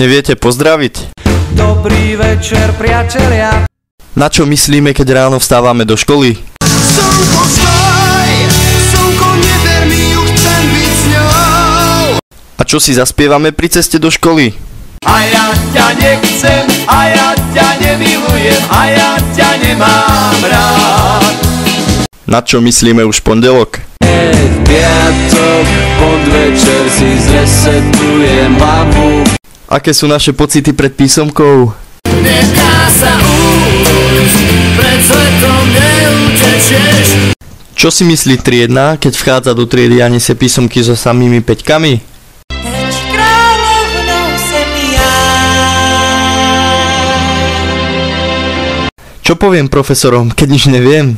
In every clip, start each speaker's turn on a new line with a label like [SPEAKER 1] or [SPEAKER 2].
[SPEAKER 1] Neviete pozdraviť?
[SPEAKER 2] Dobrý večer, priatelia.
[SPEAKER 1] Na čo myslíme, keď ráno vstávame do školy?
[SPEAKER 2] Slnko stoj, slnko neber mi ju, chcem byť s ňou.
[SPEAKER 1] A čo si zaspievame pri ceste do školy?
[SPEAKER 2] A ja ťa nechcem, a ja ťa nemilujem, a ja ťa nemám rád.
[SPEAKER 1] Na čo myslíme už pondelok?
[SPEAKER 2] Piatok, podvečer si zresetujem hlavu.
[SPEAKER 1] Aké sú naše pocity pred písomkou?
[SPEAKER 2] Nechá sa újsť, pred svetom neutečieš.
[SPEAKER 1] Čo si myslí triedna, keď vchádza do triedy a nesie písomky so samými peťkami? Čo poviem profesorom, keď nič neviem?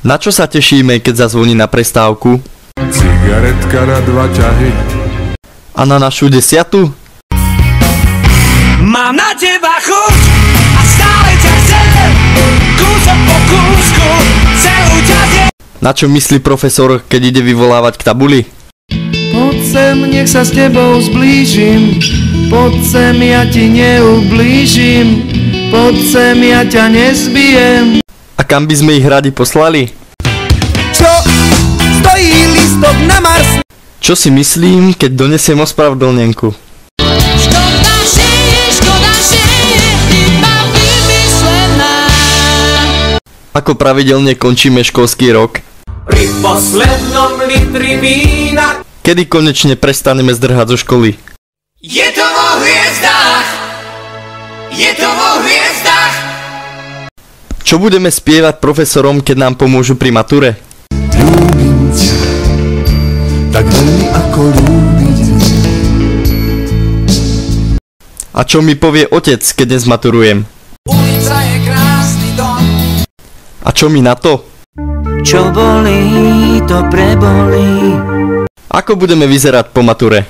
[SPEAKER 1] Na čo sa tešíme, keď zazvoní na prestávku?
[SPEAKER 3] Cigaretka na 2 ťahy.
[SPEAKER 1] A na našu 10?
[SPEAKER 2] Mám na teba chuť a stále ťa chcem, kúsok po kúsku, celú ťa zjem.
[SPEAKER 1] Na čo myslí profesor, keď ide vyvolávať k tabuli?
[SPEAKER 4] Poď sem, nech sa s tebou zblížim. Poď sem, ja ti neublížim. Poď sem, ja ťa nezbijem.
[SPEAKER 1] A kam by sme ich radi poslali?
[SPEAKER 4] Čo? Stojí lístok na Mars.
[SPEAKER 1] Čo si myslím, keď donesiem ospravedlnenku?
[SPEAKER 5] Škoda, že je iba vymyslená.
[SPEAKER 1] Ako pravidelne končíme školský rok?
[SPEAKER 2] Pri poslednom litri vína.
[SPEAKER 1] Kedy konečne prestaneme zdrhať zo školy?
[SPEAKER 2] Je to vo hviezdách. Je to vo hviezdách.
[SPEAKER 1] Čo budeme spievať profesorom, keď nám pomôžu pri mature?
[SPEAKER 3] Ľúbim ťa, tak veľmi ako ľúbiť.
[SPEAKER 1] A čo mi povie otec, keď dnes maturujem?
[SPEAKER 2] Ulica je krásny dom.
[SPEAKER 1] A čo mi na to?
[SPEAKER 4] Čo bolí, to prebolí.
[SPEAKER 1] Ako budeme vyzerať po mature?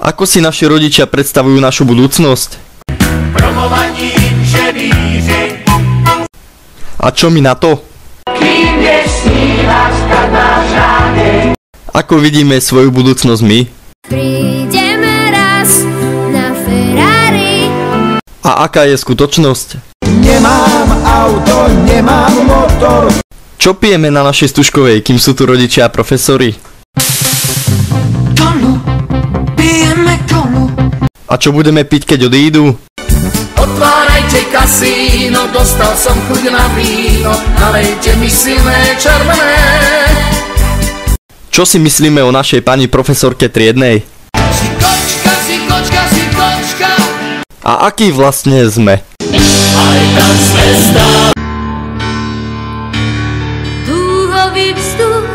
[SPEAKER 1] Ako si naši rodičia predstavujú našu budúcnosť?
[SPEAKER 2] Promovaním ževíři.
[SPEAKER 1] A čo mi na to?
[SPEAKER 2] Kým budeš snívať, tak máš rány.
[SPEAKER 1] Ako vidíme svoju budúcnosť my?
[SPEAKER 5] Prídeme raz na Ferrari.
[SPEAKER 1] A aká je skutočnosť?
[SPEAKER 4] Nemám auto, nemám motor.
[SPEAKER 1] Čo pijeme na našej stužkovej, kým sú tu rodičia a profesori?
[SPEAKER 4] Kolu, pijeme kolu.
[SPEAKER 1] A čo budeme piť, keď odídu?
[SPEAKER 2] Otvárajte kasíno, dostal som chuť na víno, nalejte mi silné červené.
[SPEAKER 1] Čo si myslíme o našej pani profesorke triednej?
[SPEAKER 2] Si kočka, si kočka, si kočka.
[SPEAKER 1] A aký vlastne sme?
[SPEAKER 2] Aj tá zvezda.
[SPEAKER 5] Dúhový vzduch